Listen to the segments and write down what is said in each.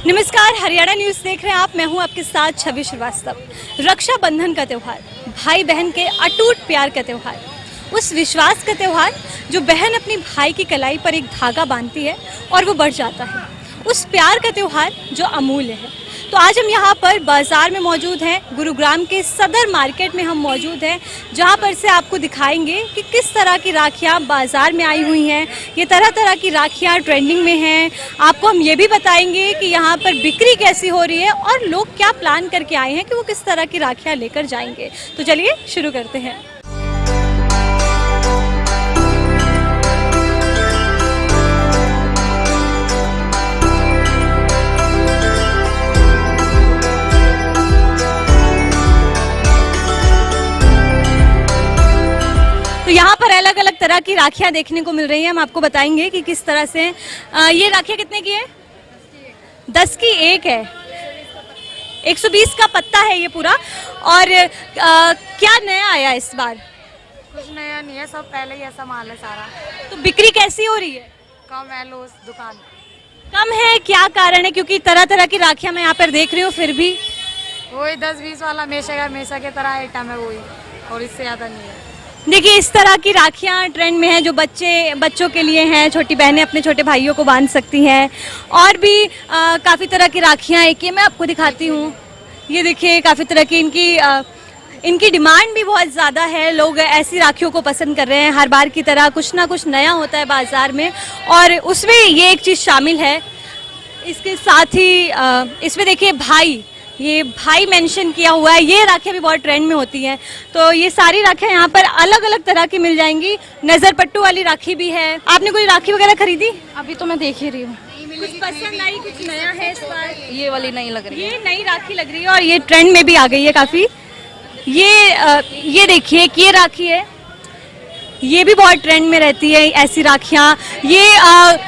नमस्कार, हरियाणा न्यूज़ देख रहे हैं आप। मैं हूं आपके साथ छवि श्रीवास्तव। रक्षाबंधन का त्यौहार, भाई बहन के अटूट प्यार का त्यौहार, उस विश्वास का त्यौहार जो बहन अपनी भाई की कलाई पर एक धागा बांधती है और वो बढ़ जाता है, उस प्यार का त्यौहार जो अमूल्य है। तो आज हम यहाँ पर बाज़ार में मौजूद हैं, गुरुग्राम के सदर मार्केट में हम मौजूद हैं, जहाँ पर से आपको दिखाएंगे कि किस तरह की राखियाँ बाज़ार में आई हुई हैं। ये तरह तरह की राखियाँ ट्रेंडिंग में हैं। आपको हम ये भी बताएंगे कि यहाँ पर बिक्री कैसी हो रही है और लोग क्या प्लान करके आए हैं कि वो किस तरह की राखियाँ लेकर जाएंगे। तो चलिए शुरू करते हैं। तो यहाँ पर अलग अलग तरह की राखियाँ देखने को मिल रही हैं। हम आपको बताएंगे कि किस तरह से ये राखियाँ कितने की है? 10 की एक है, 120 का पत्ता है ये पूरा। और क्या नया आया इस बार? कुछ नया नहीं है, सब पहले ही ऐसा माल है सारा। तो बिक्री कैसी हो रही है? कम है, लो दुकान कम है, क्या कारण है? क्योंकि तरह तरह की राखियाँ मैं यहाँ पर देख रही हूँ, फिर भी वही 10-20 वाला हमेशा के तरह आइटम है वही, और इससे ज़्यादा नहीं है। देखिए इस तरह की राखियाँ ट्रेंड में हैं जो बच्चों के लिए हैं। छोटी बहनें अपने छोटे भाइयों को बांध सकती हैं। और भी काफ़ी तरह की राखियाँ एक ये मैं आपको दिखाती हूँ। ये देखिए काफ़ी तरह की इनकी डिमांड भी बहुत ज़्यादा है। लोग ऐसी राखियों को पसंद कर रहे हैं। हर बार की तरह कुछ ना कुछ नया होता है बाज़ार में, और उसमें ये एक चीज़ शामिल है। इसके साथ ही इसमें देखिए ये भाई मेंशन किया हुआ है। ये राखियाँ भी बहुत ट्रेंड में होती हैं। तो ये सारी राखियाँ यहाँ पर अलग अलग तरह की मिल जाएंगी। नज़र पट्टू वाली राखी भी है। आपने कोई राखी वगैरह खरीदी? अभी तो मैं देख ही रही हूँ। कुछ पसंद आई? कुछ नया है इस बार? ये वाली नहीं लग रही है। ये नई राखी लग रही है और ये ट्रेंड में भी आ गई है काफ़ी। ये देखिए कि ये राखी है, ये भी बहुत ट्रेंड में रहती है ऐसी राखियाँ। ये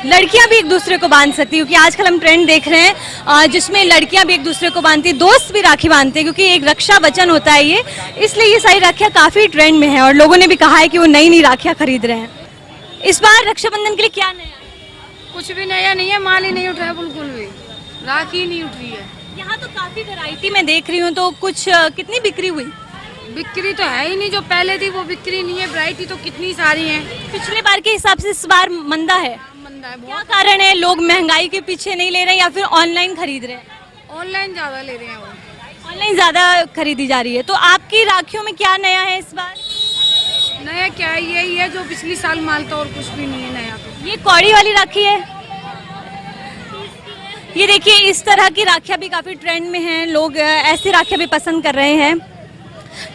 लड़कियाँ भी एक दूसरे को बांध सकती हैं, क्योंकि आजकल हम ट्रेंड देख रहे हैं जिसमें लड़कियाँ भी एक दूसरे को बांधती हैं, दोस्त भी राखी बांधते हैं, क्योंकि एक रक्षा वचन होता है ये। इसलिए ये सारी राखियाँ काफ़ी ट्रेंड में हैं और लोगों ने भी कहा है कि वो नई नई राखियाँ खरीद रहे हैं। इस बार रक्षाबंधन के लिए क्या नया? कुछ भी नया नहीं है, माल ही नहीं उठ रहा है, बिल्कुल भी राखी नहीं उठ रही है। यहाँ तो काफ़ी वैरायटी में देख रही हूँ, तो कुछ कितनी बिक्री हुई? बिक्री तो है ही नहीं, जो पहले थी वो बिक्री नहीं है। वैरायटी तो कितनी सारी है। पिछले बार के हिसाब से इस बार मंदा है। मंदा है क्या बहुत। कारण है? लोग महंगाई के पीछे नहीं ले रहे हैं या फिर ऑनलाइन खरीद रहे हैं? ऑनलाइन ज़्यादा ले रहे हैं वो। ऑनलाइन ज़्यादा खरीदी जा रही है। तो आपकी राखियों में क्या नया है इस बार? नया क्या है, यही है जो पिछली साल माल था, और कुछ भी नहीं है नया। तो ये कौड़ी वाली राखी है। ये देखिए इस तरह की राखियाँ भी काफ़ी ट्रेंड में हैं। लोग ऐसी राखियाँ भी पसंद कर रहे हैं।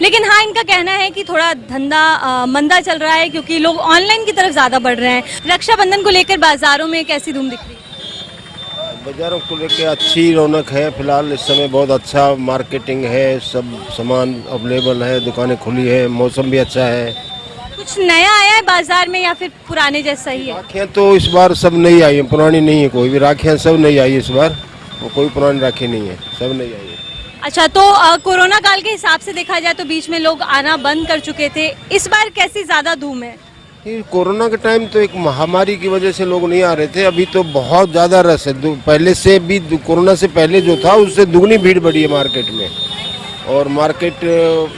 लेकिन हाँ, इनका कहना है कि थोड़ा धंधा मंदा चल रहा है, क्योंकि लोग ऑनलाइन की तरफ ज़्यादा बढ़ रहे हैं। रक्षाबंधन को लेकर बाज़ारों में कैसी धूम दिख रही है? बाज़ारों को लेकर अच्छी रौनक है। फिलहाल इस समय बहुत अच्छा मार्केटिंग है, सब सामान अवेलेबल है, दुकानें खुली है, मौसम भी अच्छा है। कुछ नया आया है बाज़ार में या फिर पुराने जैसा ही है? राखियाँ तो इस बार सब नई आई है, पुरानी नहीं है कोई भी। राखियाँ सब नई आई है इस बार, वो कोई पुरानी राखी नहीं है, सब नई आई है। अच्छा, तो कोरोना काल के हिसाब से देखा जाए तो बीच में लोग आना बंद कर चुके थे। इस बार कैसी ज़्यादा धूम है? ये कोरोना के टाइम तो एक महामारी की वजह से लोग नहीं आ रहे थे। अभी तो बहुत ज़्यादा रस है। पहले से भी, कोरोना से पहले जो था उससे दुगनी भीड़ बढ़ी है मार्केट में, और मार्केट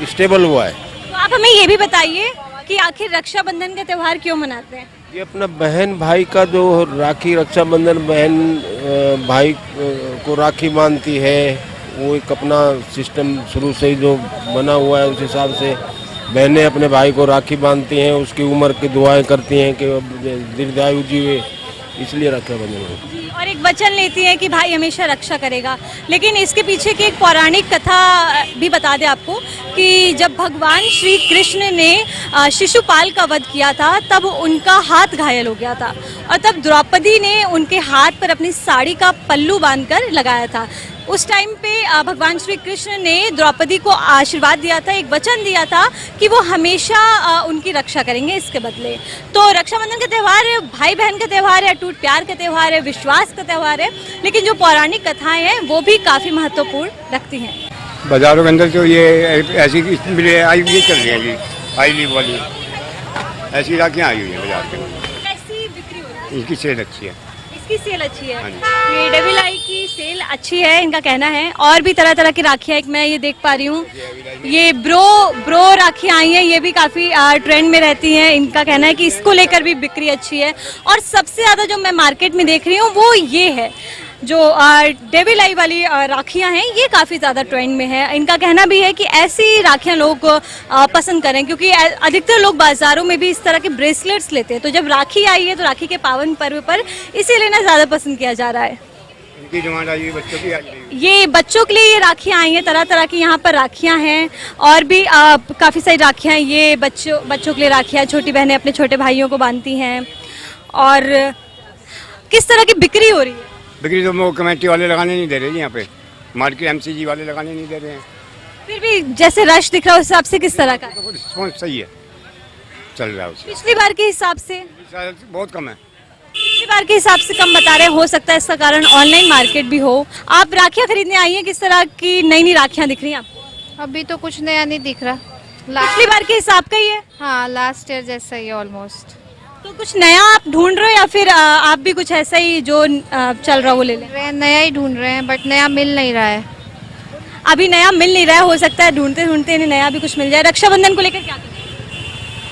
स्टेबल हुआ है। तो आप हमें ये भी बताइए कि आखिर रक्षाबंधन का त्यौहार क्यों मनाते हैं? ये अपना बहन भाई का जो राखी, रक्षाबंधन बहन भाई को राखी बांधती है, वो एक अपना सिस्टम शुरू से ही जो बना हुआ है, उस हिसाब से बहनें अपने भाई को राखी बांधती हैं, उसकी उम्र की दुआएं करती हैं कि दीर्घायु जीवे, इसलिए रक्षाबंधन है। और एक वचन लेती है कि भाई हमेशा रक्षा करेगा। लेकिन इसके पीछे की एक पौराणिक कथा भी बता दें आपको कि जब भगवान श्री कृष्ण ने शिशुपाल का वध किया था, तब उनका हाथ घायल हो गया था, और तब द्रौपदी ने उनके हाथ पर अपनी साड़ी का पल्लू बांधकर लगाया था। उस टाइम पे भगवान श्री कृष्ण ने द्रौपदी को आशीर्वाद दिया था, एक वचन दिया था कि वो हमेशा उनकी रक्षा करेंगे इसके बदले। तो रक्षाबंधन का त्यौहार है, भाई बहन का त्यौहार है, अटूट प्यार का त्यौहार है, विश्वास का त्यौहार है, लेकिन जो पौराणिक कथाएं हैं वो भी काफ़ी महत्वपूर्ण रखती हैं। बाजारों के अंदर तो ये ऐसी आई हुई चल रही है जी, हाईली वाली ऐसी राखियाँ आई हुई हैं बाजार के अंदर। कैसी बिक्री हो रही है? इनकी सेल अच्छी है। इसकी सेल अच्छी है। हाँ जी। ये डबल आई की की सेल अच्छी है, इनका कहना है। और भी तरह तरह की राखियाँ एक मैं ये देख पा रही हूँ, ये ब्रो राखियाँ आई हैं, ये भी काफ़ी ट्रेंड में रहती हैं। इनका कहना है कि इसको लेकर भी बिक्री अच्छी है। और सबसे ज़्यादा जो मैं मार्केट में देख रही हूँ वो ये है, जो डेविल आई वाली राखियाँ हैं, ये काफ़ी ज़्यादा ट्रेंड में है। इनका कहना भी है कि ऐसी राखियाँ लोग पसंद करें, क्योंकि अधिकतर लोग बाज़ारों में भी इस तरह के ब्रेसलेट्स लेते हैं। तो जब राखी आई है तो राखी के पावन पर्व पर इसे लेना ज़्यादा पसंद किया जा रहा है। इनकी डिमांड आई है, बच्चों की आई है। ये बच्चों के लिए ये राखियाँ आई हैं, तरह तरह की यहाँ पर राखियाँ हैं। और भी काफ़ी सारी राखियाँ हैं। ये बच्चों के लिए राखियाँ, छोटी बहनें अपने छोटे भाइयों को बांधती हैं। और किस तरह की बिक्री हो रही है? बिक्री तो वो कमेटी वाले लगाने नहीं दे रहे जी, यहाँ पे मार्केट एमसीजी वाले लगाने नहीं दे रहे हैं। फिर भी जैसे रश दिख रहा है उस हिसाब से किस तरह का? तो रिस्पॉन्स सही है, चल रहा है उससे। पिछली बार के हिसाब से बहुत कम है। पिछली बार के हिसाब से कम बता रहे हैं। हो सकता है इसका कारण ऑनलाइन मार्केट भी हो। आप राखियाँ खरीदने आई हैं, किस तरह की नई नई राखियाँ दिख रही हैं आपको? अभी तो कुछ नया नहीं दिख रहा। पिछली बार के हिसाब का ही है? हाँ, लास्ट ईयर जैसा ही ऑलमोस्ट। तो कुछ नया आप ढूंढ रहे हो या फिर आप भी कुछ ऐसा ही जो चल रहा है वो ले लें? नया ही ढूंढ रहे हैं, बट नया मिल नहीं रहा है। अभी नया मिल नहीं रहा है, हो सकता है ढूंढते ढूंढते इन्हें नया भी कुछ मिल जाए। रक्षाबंधन को लेकर क्या करें?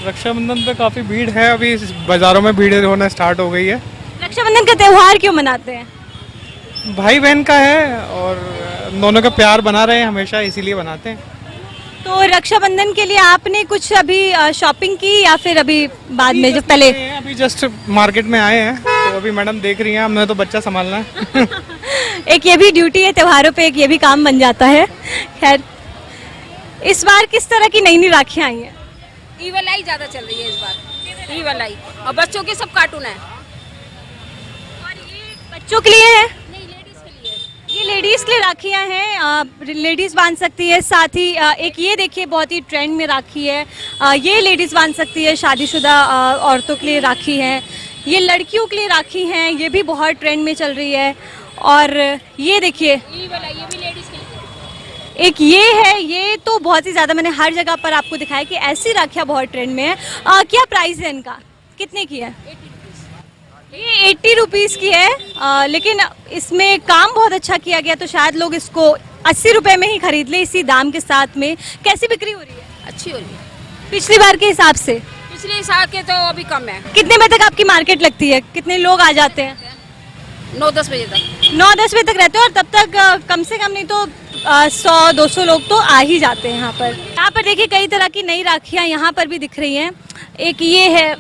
रक्षाबंधन पे काफ़ी भीड़ है, अभी बाज़ारों में भीड़ होना स्टार्ट हो गई है। रक्षाबंधन का त्यौहार क्यों मनाते हैं? भाई बहन का है और दोनों का प्यार बना रहे हैं हमेशा, इसीलिए बनाते हैं। तो रक्षाबंधन के लिए आपने कुछ अभी शॉपिंग की या फिर अभी बाद में, जो पहले? अभी जस्ट मार्केट में आए हैं, तो अभी मैडम देख रही हैं, हमने तो बच्चा संभालना है। एक ये भी ड्यूटी है त्योहारों पे, एक ये भी काम बन जाता है। खैर, इस बार किस तरह की नई नई राखियाँ आई हैं? ई वाला ज़्यादा चल रही है इस बार, ई वाला, और बच्चों के सब कार्टून है। और ये बच्चों के लिए है? नहीं, लेडीज के लिए। ये लेडीज के लिए राखियाँ हैं, लेडीज बांध सकती है। साथ ही एक ये देखिए बहुत ही ट्रेंड में राखी है, ये लेडीज बांध सकती है। शादीशुदा औरतों के लिए राखी है। ये लड़कियों के लिए राखी हैं, ये भी बहुत ट्रेंड में चल रही है। और ये देखिए ई वाला, ये भी लेडीज के लिए। एक ये है, ये तो बहुत ही ज़्यादा मैंने हर जगह पर आपको दिखाया कि ऐसी राखियाँ बहुत ट्रेंड में है। क्या प्राइस है इनका, कितने की है? ये 80 रुपीज़ की है, लेकिन इसमें काम बहुत अच्छा किया गया, तो शायद लोग इसको 80 रुपये में ही खरीद ले इसी दाम के साथ में। कैसी बिक्री हो रही है अच्छी हो रही है पिछली बार के हिसाब से? पिछले साल के तो अभी कम है। कितने बजे तक आपकी मार्केट लगती है, कितने लोग आ जाते हैं? 9-10 बजे तक। 9-10 बजे तक रहते हो, और तब तक कम से कम नहीं तो 100-200 लोग तो आ ही जाते हैं यहाँ पर। यहाँ पर देखिए कई तरह की नई राखियाँ यहाँ पर भी दिख रही हैं। एक ये है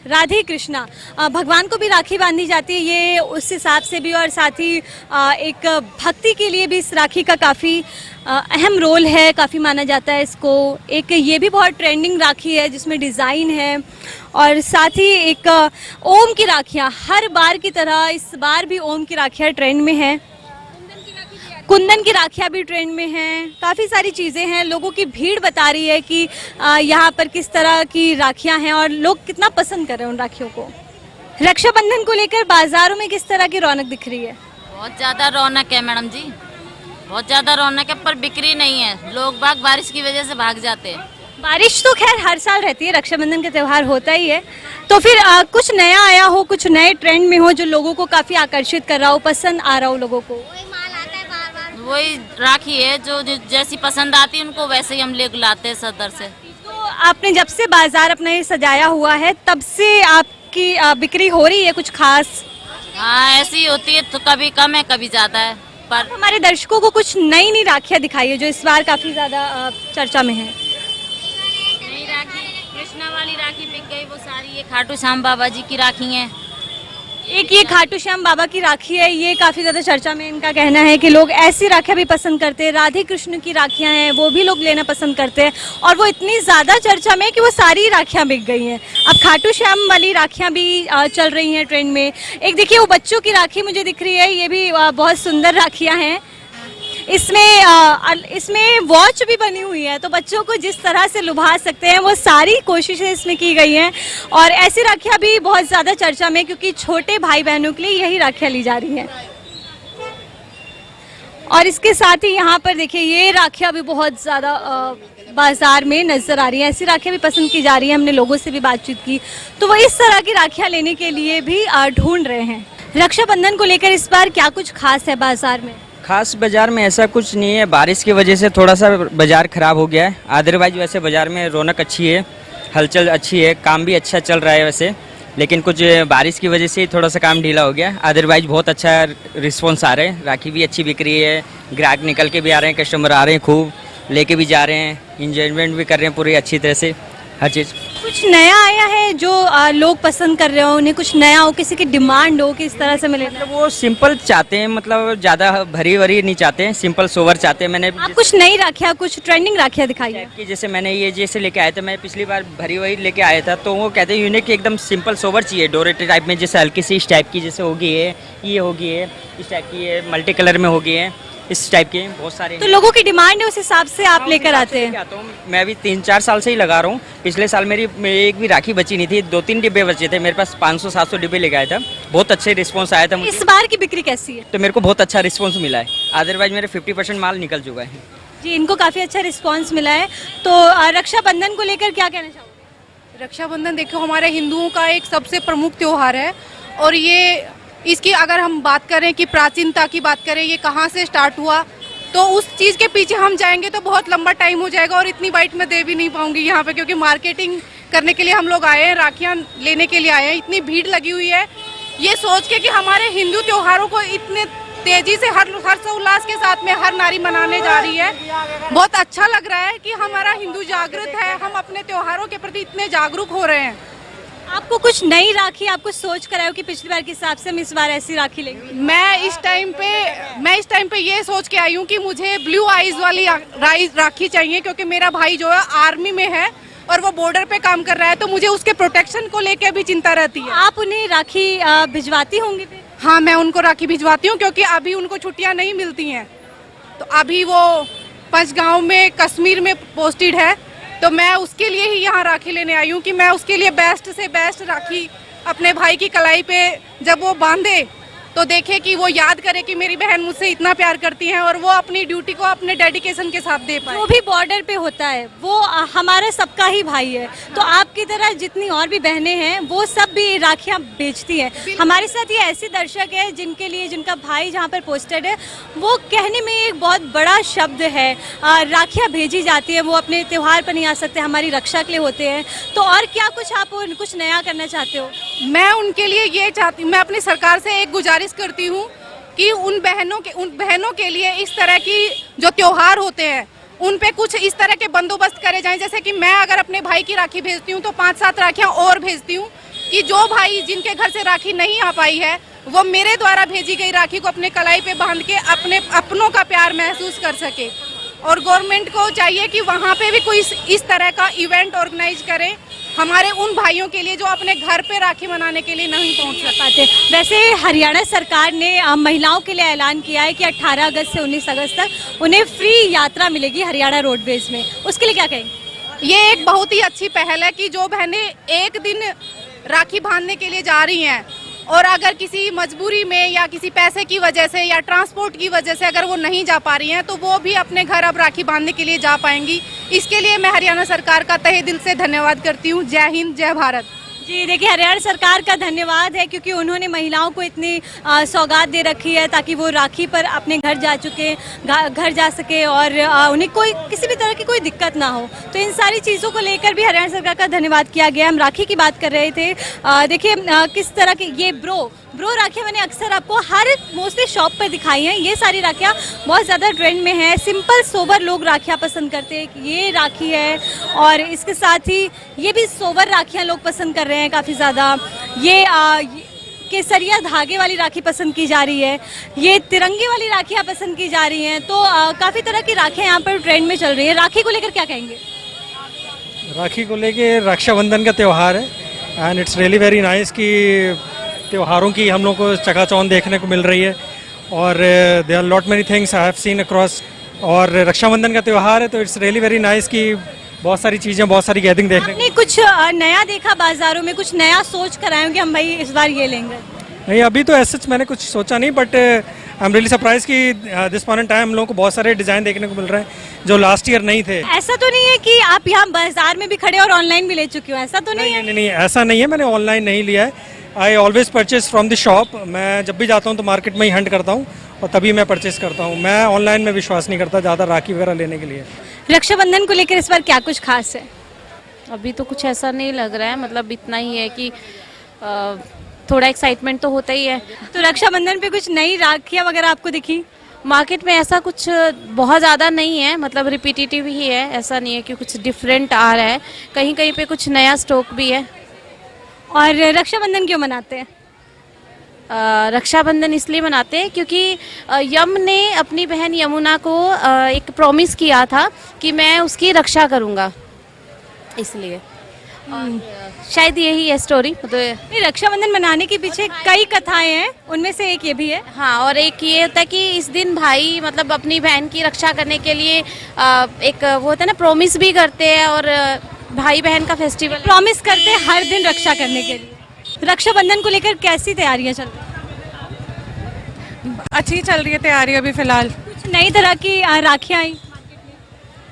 राधे कृष्णा, भगवान को भी राखी बांधी जाती है, ये उस हिसाब से भी। और साथ ही एक भक्ति के लिए भी इस राखी का काफ़ी अहम रोल है, काफ़ी माना जाता है इसको। एक ये भी बहुत ट्रेंडिंग राखी है जिसमें डिज़ाइन है। और साथ ही एक ओम की राखियाँ, हर बार की तरह इस बार भी ओम की राखियाँ ट्रेंड में हैं। कुंदन की राखियाँ भी ट्रेंड में हैं। काफ़ी सारी चीज़ें हैं। लोगों की भीड़ बता रही है कि यहाँ पर किस तरह की राखियाँ हैं और लोग कितना पसंद कर रहे हैं उन राखियों को। रक्षाबंधन को लेकर बाज़ारों में किस तरह की रौनक दिख रही है? बहुत ज़्यादा रौनक है मैडम जी, बहुत ज़्यादा रौनक है, पर बिक्री नहीं है। लोग बाग बारिश की वजह से भाग जाते हैं। बारिश तो खैर हर साल रहती है, रक्षाबंधन का त्यौहार होता ही है। तो फिर कुछ नया आया हो, कुछ नए ट्रेंड में हो जो लोगों को काफ़ी आकर्षित कर रहा हो, पसंद आ रहा हो लोगों को? वही राखी है जो जैसी पसंद आती है उनको वैसे ही हम ले लाते हैं सदर से। तो आपने जब से बाजार अपना ये सजाया हुआ है तब से आपकी बिक्री हो रही है कुछ खास? हाँ, ऐसी होती है, तो कभी कम है कभी ज़्यादा है। पर हमारे दर्शकों को कुछ नई नई राखियाँ दिखाई है जो इस बार काफ़ी ज़्यादा चर्चा में है। नई राखी कृष्णा वाली राखी बिक गई, वो सारी ये खाटू श्याम बाबा जी की राखी हैं। एक ये खाटू श्याम बाबा की राखी है, ये काफ़ी ज़्यादा चर्चा में। इनका कहना है कि लोग ऐसी राखियाँ भी पसंद करते हैं। राधे कृष्ण की राखियाँ हैं, वो भी लोग लेना पसंद करते हैं, और वो इतनी ज़्यादा चर्चा में कि वो सारी राखियाँ बिक गई हैं। अब खाटू श्याम वाली राखियाँ भी चल रही हैं ट्रेंड में। एक देखिए वो बच्चों की राखी मुझे दिख रही है, ये भी बहुत सुंदर राखियाँ हैं। इसमें वॉच भी बनी हुई है, तो बच्चों को जिस तरह से लुभा सकते हैं वो सारी कोशिशें इसमें की गई हैं। और ऐसी राखियाँ भी बहुत ज़्यादा चर्चा में, क्योंकि छोटे भाई बहनों के लिए यही राखियाँ ली जा रही हैं। और इसके साथ ही यहाँ पर देखिए ये राखियाँ भी बहुत ज़्यादा बाज़ार में नज़र आ रही हैं। ऐसी राखियाँ भी पसंद की जा रही हैं। हमने लोगों से भी बातचीत की तो वो इस तरह की राखियाँ लेने के लिए भी ढूंढ रहे हैं। रक्षाबंधन को लेकर इस बार क्या कुछ खास है बाजार में? खास बाजार में ऐसा कुछ नहीं है, बारिश की वजह से थोड़ा सा बाजार खराब हो गया है। अदरवाइज वैसे बाजार में रौनक अच्छी है, हलचल अच्छी है, काम भी अच्छा चल रहा है वैसे, लेकिन कुछ बारिश की वजह से थोड़ा सा काम ढीला हो गया। अदरवाइज बहुत अच्छा रिस्पॉन्स आ रहे हैं, राखी भी अच्छी बिक रही है, ग्राहक निकल के भी आ रहे हैं, कस्टमर आ रहे हैं, खूब लेके भी जा रहे हैं, इंजॉयमेंट भी कर रहे हैं पूरी अच्छी तरह से हर चीज़। कुछ नया आया है जो लोग पसंद कर रहे हो, उन्हें कुछ नया हो, किसी की डिमांड हो कि इस तरह से मिले? मतलब वो सिंपल चाहते हैं, मतलब ज़्यादा भरी भरी नहीं चाहते हैं, सिंपल सोवर चाहते हैं। मैंने आप कुछ नई राखियाँ, कुछ ट्रेंडिंग राखियाँ दिखाई है? टाइप की, जैसे मैंने ये जैसे लेके आया था, मैं पिछली बार भरी वही लेके आया था, तो वो कहते हैं यूनिक एकदम सिंपल सोवर चाहिए, डोरेटे टाइप में, जैसे हल्की सी इस टाइप की जैसे होगी है, ये होगी है, इस टाइप की है, मल्टी कलर में होगी है, इस टाइप के बहुत सारे। तो लोगों की डिमांड है, उस हिसाब से आप लेकर आते हैं? आता हूँ मैं भी 3-4 साल से ही लगा रहा हूँ। पिछले साल मेरी एक भी राखी बची नहीं थी, 2-3 डिब्बे बचे थे मेरे पास, 500-700 डिब्बे लेके आया था। बहुत अच्छे रिस्पॉन्स आया था मुझे। इस बार की बिक्री कैसी है? तो मेरे को बहुत अच्छा रिस्पॉन्स मिला है, अदरवाइज मेरे 50% माल निकल चुका है। जी, इनको काफ़ी अच्छा रिस्पॉन्स मिला है। तो रक्षाबंधन को लेकर क्या कहना चाहोगे? रक्षाबंधन देखो हमारे हिंदुओं का एक सबसे प्रमुख त्योहार है, और ये इसकी अगर हम बात करें कि प्राचीनता की बात करें, ये कहाँ से स्टार्ट हुआ, तो उस चीज़ के पीछे हम जाएंगे तो बहुत लंबा टाइम हो जाएगा, और इतनी बाइट मैं दे भी नहीं पाऊंगी यहाँ पे, क्योंकि मार्केटिंग करने के लिए हम लोग आए हैं, राखियाँ लेने के लिए आए हैं, इतनी भीड़ लगी हुई है। ये सोच के कि हमारे हिंदू त्योहारों को इतने तेजी से हर्षोल्लास के साथ में हर नारी मनाने जा रही है, बहुत अच्छा लग रहा है कि हमारा हिंदू जागृत है, हम अपने त्योहारों के प्रति इतने जागरूक हो रहे हैं। आपको कुछ नई राखी, आपको सोच कर आए हो कि पिछली बार के हिसाब से हम इस बार ऐसी राखी लेंगे? मैं इस टाइम पे ये सोच के आई हूँ कि मुझे ब्लू आइज वाली राखी चाहिए, क्योंकि मेरा भाई जो है आर्मी में है और वो बॉर्डर पे काम कर रहा है, तो मुझे उसके प्रोटेक्शन को लेके भी चिंता रहती है। आप उन्हें राखी भिजवाती होंगी फिर? हाँ, मैं उनको राखी भिजवाती हूँ, क्योंकि अभी उनको छुट्टियाँ नहीं मिलती हैं, तो अभी वो पंचगांव में कश्मीर में पोस्टेड है, तो मैं उसके लिए ही यहाँ राखी लेने आई हूँ कि मैं उसके लिए बेस्ट से बेस्ट राखी अपने भाई की कलाई पे जब वो बांधे तो देखे कि वो याद करे कि मेरी बहन मुझसे इतना प्यार करती है, और वो अपनी ड्यूटी को अपने डेडिकेशन के साथ दे पाए। जो भी बॉर्डर पे होता है वो हमारा सबका ही भाई है, तो आपकी तरह जितनी और भी बहनें हैं वो सब भी राखियाँ बेचती हैं। हमारे साथ ये ऐसे दर्शक है जिनके लिए, जिनका भाई जहाँ पर पोस्टेड है, वो कहने में एक बहुत बड़ा शब्द है, राखियाँ भेजी जाती है, वो अपने त्यौहार पर नहीं आ सकते, हमारी रक्षा के लिए होते हैं। तो और क्या कुछ आप कुछ नया करना चाहते हो? मैं उनके लिए ये चाहती हूँ, मैं अपनी सरकार से एक गुजारिश करती हूँ कि उन बहनों के लिए इस तरह की जो त्योहार होते हैं उन पे कुछ इस तरह के बंदोबस्त करे जाएं। जैसे कि मैं अगर अपने भाई की राखी भेजती हूँ तो 5-7 राखियाँ और भेजती हूँ, कि जो भाई जिनके घर से राखी नहीं आ पाई है वो मेरे द्वारा भेजी गई राखी को अपने कलाई पे बांध के अपने अपनों का प्यार महसूस कर सके। और गवर्नमेंट को चाहिए कि वहाँ पे भी कोई इस तरह का इवेंट ऑर्गेनाइज करे हमारे उन भाइयों के लिए जो अपने घर पे राखी मनाने के लिए नहीं पहुँच पाते। वैसे हरियाणा सरकार ने महिलाओं के लिए ऐलान किया है कि 18 अगस्त से 19 अगस्त तक उन्हें फ्री यात्रा मिलेगी हरियाणा रोडवेज में, उसके लिए क्या कहेंगे? ये एक बहुत ही अच्छी पहल है कि जो बहनें एक दिन राखी बांधने के लिए जा रही हैं और अगर किसी मजबूरी में या किसी पैसे की वजह से या ट्रांसपोर्ट की वजह से अगर वो नहीं जा पा रही हैं तो वो भी अपने घर अब राखी बांधने के लिए जा पाएंगी। इसके लिए मैं हरियाणा सरकार का तहे दिल से धन्यवाद करती हूँ। जय हिंद, जय भारत। जी देखिए, हरियाणा सरकार का धन्यवाद है क्योंकि उन्होंने महिलाओं को इतनी सौगात दे रखी है ताकि वो राखी पर अपने घर जा सके और उन्हें कोई किसी भी तरह की कोई दिक्कत ना हो। तो इन सारी चीज़ों को लेकर भी हरियाणा सरकार का धन्यवाद किया गया। हम राखी की बात कर रहे थे, देखिए किस तरह की ये ब्रो राखियाँ मैंने अक्सर आपको हर मोस्टली शॉप पर दिखाई हैं। ये सारी राखियाँ बहुत ज़्यादा ट्रेंड में है, सिंपल सोबर लोग राखियाँ पसंद करते हैं। ये राखी है और इसके साथ ही ये भी सोबर राखियाँ लोग पसंद कर रहे हैं काफ़ी ज़्यादा। ये केसरिया धागे वाली राखी पसंद की जा रही है, ये तिरंगे वाली राखियाँ पसंद की जा रही हैं। तो काफ़ी तरह की राखियाँ यहाँ पर ट्रेंड में चल रही है। राखी को लेकर क्या कहेंगे? राखी को लेकर रक्षाबंधन का त्यौहार है and it's really very nice कि त्योहारों की हम लोग को चकाचौंध देखने को मिल रही है और there are lot many things I have seen across. और रक्षाबंधन का त्यौहार है तो इट्स रियली वेरी नाइस कि बहुत सारी चीज़ें, बहुत सारी गैदरिंग देखने आपने कुछ नया देखा बाजारों में, कुछ नया सोच कर आए हो कि हम भाई इस बार ये लेंगे? नहीं, अभी तो ऐसा मैंने कुछ सोचा नहीं, but I am really surprise कि दिस पॉइंट इन टाइम हम लोगों को बहुत सारे डिज़ाइन देखने को मिल रहे हैं जो लास्ट ईयर नहीं थे। ऐसा तो नहीं है कि आप यहाँ बाजार में भी खड़े और ऑनलाइन भी ले चुके हो? ऐसा तो नहीं है? नहीं, ऐसा नहीं है, मैंने ऑनलाइन नहीं लिया है। I always purchase from the shop. मैं जब भी जाता हूँ तो मार्केट में ही हंट करता हूँ और तभी मैं परचेज करता हूँ। मैं ऑनलाइन में विश्वास नहीं करता ज़्यादा राखी वगैरह लेने के लिए। रक्षाबंधन को लेकर इस बार क्या कुछ खास है? अभी तो कुछ ऐसा नहीं लग रहा है, मतलब इतना ही है कि थोड़ा एक्साइटमेंट तो होता ही है। तो रक्षाबंधन पे कुछ नई राखियाँ वगैरह आपको दिखी? मार्केट में ऐसा कुछ बहुत ज़्यादा नहीं है, मतलब रिपीटेटिव ही है, ऐसा नहीं है कि कुछ डिफरेंट आ रहा है। कहीं कहीं पे कुछ नया स्टॉक भी है। और रक्षाबंधन क्यों मनाते हैं? रक्षाबंधन इसलिए मनाते हैं क्योंकि यम ने अपनी बहन यमुना को एक प्रॉमिस किया था कि मैं उसकी रक्षा करूँगा, इसलिए। और शायद यही है स्टोरी। मतलब ये रक्षाबंधन मनाने के पीछे कई कथाएं हैं, उनमें से एक ये भी है। हाँ, और एक ये होता है कि इस दिन भाई मतलब अपनी बहन की रक्षा करने के लिए एक वो होता है ना, प्रॉमिस भी करते हैं, और भाई बहन का फेस्टिवल प्रॉमिस करते हैं हर दिन रक्षा करने के लिए। रक्षाबंधन को लेकर कैसी तैयारियां चल रही हैं? अच्छी चल रही है तैयारी अभी फ़िलहाल। कुछ नई तरह की राखियाँ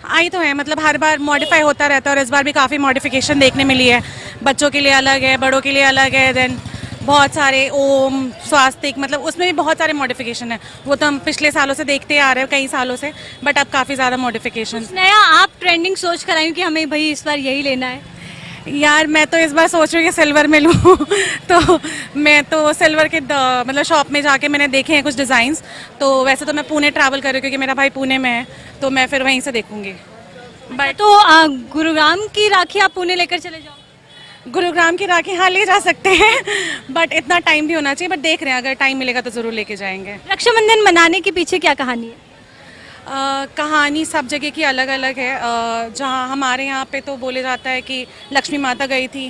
आई तो है, मतलब हर बार मॉडिफाई होता रहता है और इस बार भी काफ़ी मॉडिफिकेशन देखने मिली है। बच्चों के लिए अलग है, बड़ों के लिए अलग है, देन बहुत सारे ओम स्वास्तिक, मतलब उसमें भी बहुत सारे मॉडिफिकेशन है। वो तो हम पिछले सालों से देखते आ रहे हैं, कई सालों से, बट अब काफ़ी ज़्यादा मॉडिफिकेशन। नया आप ट्रेंडिंग सोच कर आई कि हमें भाई इस बार यही लेना है? यार मैं तो इस बार सोच रही हूँ कि सिल्वर में लूँ तो मैं तो सिल्वर के मतलब शॉप में जाके मैंने देखे हैं कुछ डिज़ाइंस। तो वैसे तो मैं पुणे ट्रैवल कर रही हूँ क्योंकि मेरा भाई पुणे में है, तो मैं फिर वहीं से देखूँगी। बट तो गुरुग्राम की राखी आप पुणे लेकर चले जाओ? गुरुग्राम की राखी हाँ ले जा सकते हैं, बट इतना टाइम भी होना चाहिए। बट देख रहे हैं, अगर टाइम मिलेगा तो ज़रूर लेके जाएंगे। रक्षाबंधन मनाने के पीछे क्या कहानी है? कहानी सब जगह की अलग अलग है। जहाँ हमारे यहाँ पे तो बोले जाता है कि लक्ष्मी माता गई थी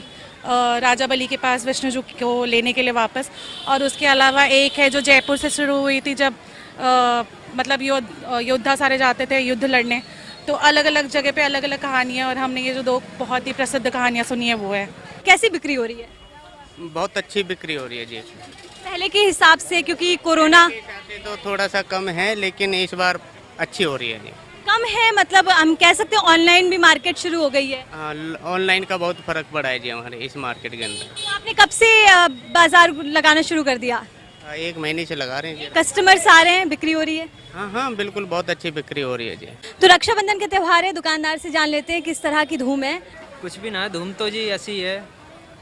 राजा बलि के पास विष्णु जी को लेने के लिए वापस। और उसके अलावा एक है जो जयपुर से शुरू हुई थी, जब मतलब योद्धा सारे जाते थे युद्ध लड़ने। तो अलग अलग जगह पे अलग अलग कहानियाँ, और हमने ये जो दो बहुत ही प्रसिद्ध कहानियाँ सुनी है वो है। कैसी बिक्री हो रही है? बहुत अच्छी बिक्री हो रही है जी। पहले के हिसाब से, क्योंकि कोरोना तो थोड़ा सा कम है, लेकिन इस बार अच्छी हो रही है जी। कम है मतलब हम कह सकते हैं ऑनलाइन भी मार्केट शुरू हो गई है। ऑनलाइन का बहुत फर्क पड़ा है जी हमारे इस मार्केट के अंदर। तो आपने कब से बाजार लगाना शुरू कर दिया? 1 महीने से लगा रहे हैं जी। कस्टमर्स आ रहे हैं, बिक्री हो रही है? हाँ हाँ बिल्कुल, बहुत अच्छी बिक्री हो रही है जी। तो रक्षाबंधन का त्योहार है, दुकानदार से जान लेते हैं किस तरह की धूम है। कुछ भी ना, धूम तो जी ऐसी है,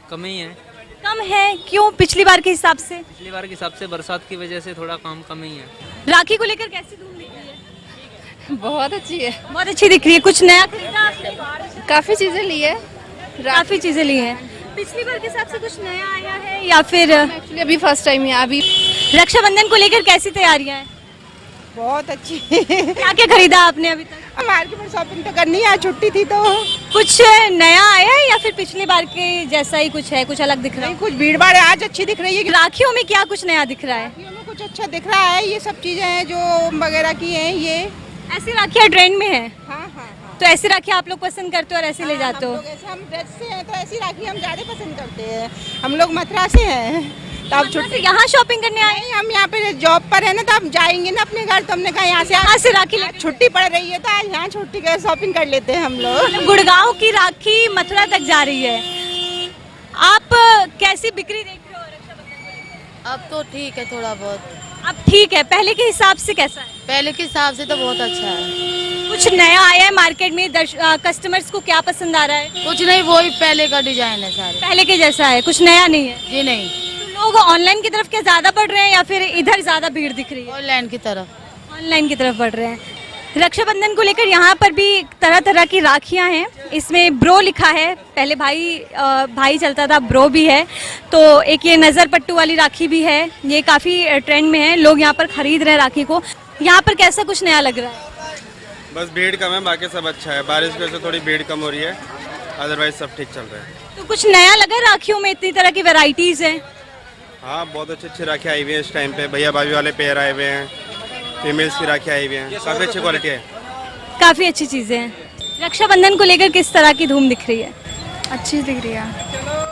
कम ही है। कम है क्यों? पिछली बार के हिसाब से? पिछली बार के हिसाब से बरसात की वजह से थोड़ा काम कम ही है। राखी को लेकर कैसी धूम दिख रही है? बहुत अच्छी है, बहुत अच्छी दिख रही है। कुछ नया खरीदा आपने? काफ़ी चीज़ें ली है, काफी चीजें ली हैं। पिछली बार के हिसाब से कुछ नया आया है या फिर एक्चुअली अभी फर्स्ट टाइम है। अभी रक्षाबंधन को लेकर कैसी तैयारियां हैं? बहुत अच्छी क्या क्या खरीदा आपने अभी तक? मार्केट में शॉपिंग तो करनी है, छुट्टी थी तो। कुछ नया आया है या फिर पिछली बार के जैसा ही कुछ है, कुछ अलग दिख रहा है? कुछ भीड़ भाड़ है, आज अच्छी दिख रही है। राखियों में क्या कुछ नया दिख रहा है? कुछ अच्छा दिख रहा है, ये सब चीजें हैं जो वगैरह की हैं। ये ऐसी राखियाँ ट्रेंड में है? हाँ हाँ। तो ऐसी राखी आप लोग पसंद करते हो और ऐसे ले जाते हो? हम ब्रज से हैं तो ऐसी राखी हम ज़्यादा पसंद करते हैं। हम लोग मथुरा से हैं, तो अब छुट्टी यहाँ शॉपिंग करने आए? हम यहाँ पे जॉब पर है ना, तो अब जाएंगे ना अपने घर, तो हमने कहा यहाँ से राखी छुट्टी पड़ रही है तो आज यहाँ छुट्टी का शॉपिंग कर लेते हैं हम लोग। गुड़गांव की राखी मथुरा तक जा रही है, आप कैसी बिक्री देख रहे हो रक्षाबंधन? अब तो ठीक है, थोड़ा बहुत अब ठीक है। पहले के हिसाब से कैसा है? पहले के हिसाब से तो बहुत अच्छा है। कुछ नया आया है मार्केट में? कस्टमर्स को क्या पसंद आ रहा है? कुछ नहीं, वही पहले का डिजाइन है सारे। पहले के जैसा है, कुछ नया नहीं है? जी नहीं। तो लोग ऑनलाइन की तरफ क्या ज्यादा बढ़ रहे हैं या फिर इधर ज्यादा भीड़ दिख रही है? ऑनलाइन की तरफ। ऑनलाइन की तरफ बढ़ रहे हैं। रक्षाबंधन को लेकर यहाँ पर भी तरह तरह की राखियाँ हैं। इसमें ब्रो लिखा है, पहले भाई चलता था, ब्रो भी है। तो एक ये नज़र पट्टू वाली राखी भी है, ये काफ़ी ट्रेंड में है, लोग यहाँ पर खरीद रहे हैं राखी को। यहाँ पर कैसा कुछ नया लग रहा है? बस भीड़ कम है, बाकी सब अच्छा है। बारिश की वजह से थोड़ी भीड़ कम हो रही है, अदरवाइज सब ठीक चल रहा है। तो कुछ नया लगा राखियों में? इतनी तरह की वैरायटीज़ हैं। हाँ, बहुत अच्छी अच्छी राखी आई हुई है इस टाइम पे। भैया भाभी वाले पेयर आए हुए हैं, फीमेल्स की राखी आई हुई हैं, काफ़ी अच्छी क्वालिटी है, काफ़ी अच्छी चीज़ें हैं। रक्षाबंधन को लेकर किस तरह की धूम दिख रही है? अच्छी दिख रही है।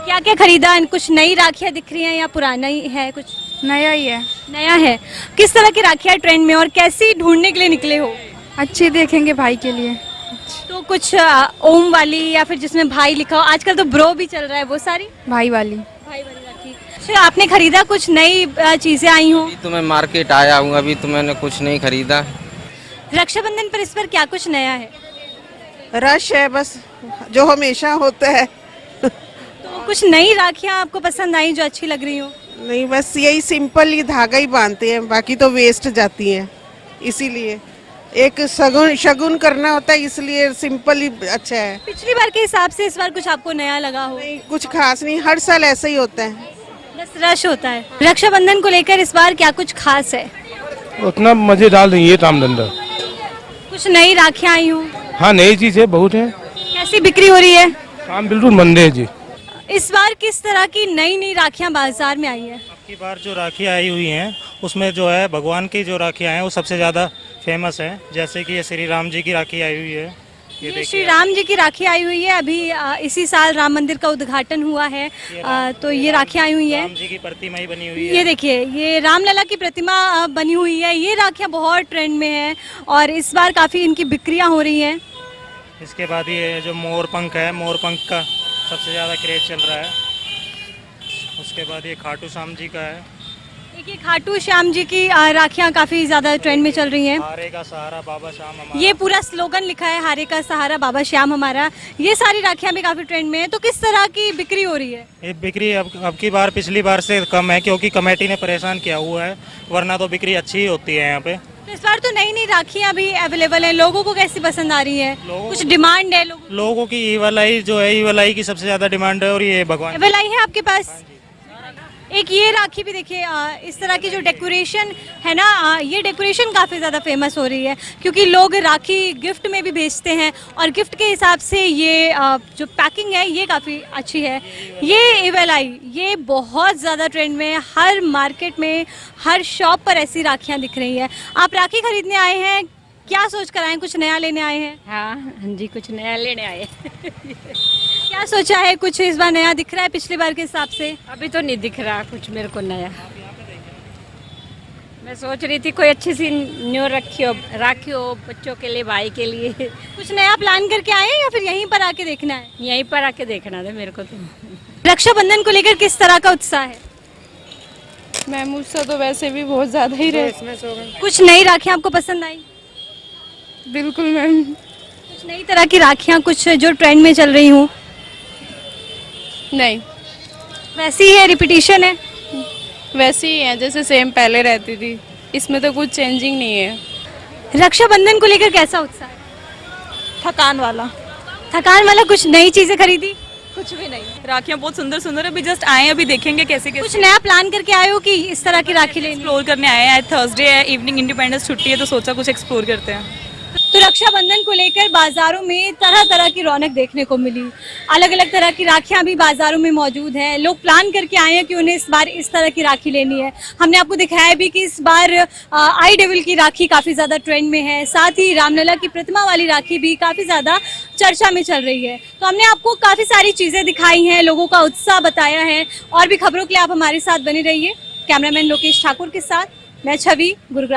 क्या क्या खरीदा? कुछ नई राखियाँ दिख रही हैं या पुराना ही है? कुछ नया ही है। नया है। किस तरह की राखियाँ ट्रेंड में और कैसी ढूंढने के लिए निकले हो? अच्छी देखेंगे भाई के लिए। तो कुछ ओम वाली या फिर जिसमें भाई लिखा हो, आजकल तो ब्रो भी चल रहा है, वो सारी भाई वाली। भाई वाली राखी। अच्छा, आपने खरीदा कुछ नई चीजें आई हो? तो मैं मार्केट आया हूँ, अभी तो मैंने कुछ नहीं खरीदा। रक्षाबंधन पर इस बार क्या कुछ नया है? रश है बस, जो हमेशा होता है। तो कुछ नई राखियां आपको पसंद आई जो अच्छी लग रही हो? नहीं, बस यही सिंपल ही धागा ही बांधते हैं, बाकी तो वेस्ट जाती हैं। इसीलिए एक शगुन करना होता है, इसलिए सिंपल ही अच्छा है। पिछली बार के हिसाब से इस बार कुछ आपको नया लगा हो? नहीं, कुछ खास नहीं, हर साल ऐसा ही होता है, बस रश होता है। रक्षाबंधन को लेकर इस बार क्या कुछ खास है? उतना मजेदार नहीं है काम धंधा। कुछ नई राखियां आई हो? हाँ, नई चीज है, बहुत है। कैसी बिक्री हो रही है? काम बिल्कुल मंदे है जी। इस बार किस तरह की नई नई राखियां बाजार में आई है? की बार जो राखी आई हुई हैं उसमें जो है भगवान की जो राखियाँ हैं वो सबसे ज़्यादा फेमस है। जैसे कि ये श्री राम जी की राखी आई हुई है, ये श्री राम जी की राखी आई हुई है। अभी इसी साल राम मंदिर का उद्घाटन हुआ है, तो ये राखी आई हुई है। राम जी की प्रतिमा ही बनी हुई है। ये देखिए, ये रामलला की प्रतिमा बनी हुई है। ये राखियाँ बहुत ट्रेंड में है और इस बार काफ़ी इनकी बिक्रियाँ हो रही हैं। इसके बाद ये जो मोर पंख है, मोर पंख का सबसे ज़्यादा क्रेज चल रहा है। उसके बाद ये खाटू श्याम जी का है। देखिए, खाटू श्याम जी की राखियाँ काफ़ी ज़्यादा ट्रेंड में चल रही हैं। हारे का सहारा बाबा श्याम हमारा, ये पूरा स्लोगन लिखा है, हारे का सहारा बाबा श्याम हमारा। ये सारी राखियाँ भी काफ़ी ट्रेंड में है। तो किस तरह की बिक्री हो रही है? ये बिक्री अब की बार पिछली बार से कम है, क्योंकि कमेटी ने परेशान किया हुआ है, वरना तो बिक्री अच्छी ही होती है यहाँ पे। तो इस बार तो नई नई राखियाँ भी अवेलेबल हैं। लोगों को कैसी पसंद आ रही है? कुछ डिमांड है लोगों की? ई वालाई जो है, ई वालाई की सबसे ज़्यादा डिमांड है। और ये भगवान वालाई है आपके पास? एक ये राखी भी देखिए, इस तरह की जो डेकोरेशन है ना, ये डेकोरेशन काफ़ी ज़्यादा फेमस हो रही है, क्योंकि लोग राखी गिफ्ट में भी भेजते हैं और गिफ्ट के हिसाब से ये जो पैकिंग है ये काफ़ी अच्छी है। ये एवेलाई, ये बहुत ज़्यादा ट्रेंड में है। हर मार्केट में, हर शॉप पर ऐसी राखियाँ दिख रही हैं। आप राखी खरीदने आए हैं, क्या सोच कर आए? कुछ नया लेने आए हैं? हाँ जी, कुछ नया लेने आए। क्या सोचा है? कुछ इस बार नया दिख रहा है पिछली बार के हिसाब से? अभी तो नहीं दिख रहा कुछ मेरे को नया। मैं सोच रही थी कोई अच्छी सी न्यू राखी हो बच्चों के लिए, भाई के लिए। कुछ नया प्लान करके आए हैं या फिर यहीं पर आके देखना है? यहीं पर आके देखना था मेरे को तो। रक्षाबंधन को लेकर किस तरह का उत्साह है? मैम, उत्साह तो वैसे भी बहुत ज़्यादा ही रहे। कुछ नई राखियाँ आपको पसंद आई? बिल्कुल मैम। कुछ नई तरह की राखियाँ, कुछ जो ट्रेंड में चल रही हूँ? नहीं, वैसी ही है, रिपीटिशन है? वैसी ही है जैसे सेम पहले रहती थी, इसमें तो कुछ चेंजिंग नहीं है। रक्षाबंधन को लेकर कैसा उत्साह है? थकान वाला। थकान वाला? कुछ नई चीजें खरीदी? कुछ भी नहीं, राखियाँ बहुत सुंदर सुंदर है, अभी जस्ट आए, अभी देखेंगे कैसे कैसे। कुछ नया प्लान करके आए हो कि इस तरह की राखी लेनी? एक्सप्लोर करने आए हैं। थर्सडे है, इवनिंग इंडिपेंडेंस छुट्टी है, तो सोचा कुछ एक्सप्लोर करते हैं। तो रक्षाबंधन को लेकर बाजारों में तरह तरह की रौनक देखने को मिली। अलग अलग तरह की राखियां भी बाजारों में मौजूद हैं। लोग प्लान करके आए हैं कि उन्हें इस बार इस तरह की राखी लेनी है। हमने आपको दिखाया भी कि इस बार आई डेविल की राखी काफ़ी ज़्यादा ट्रेंड में है। साथ ही रामलला की प्रतिमा वाली राखी भी काफ़ी ज़्यादा चर्चा में चल रही है। तो हमने आपको काफ़ी सारी चीज़ें दिखाई हैं, लोगों का उत्साह बताया है। और भी खबरों के लिए आप हमारे साथ बने रहिए। कैमरामैन लोकेश ठाकुर के साथ मैं छवि, गुरुग्राम।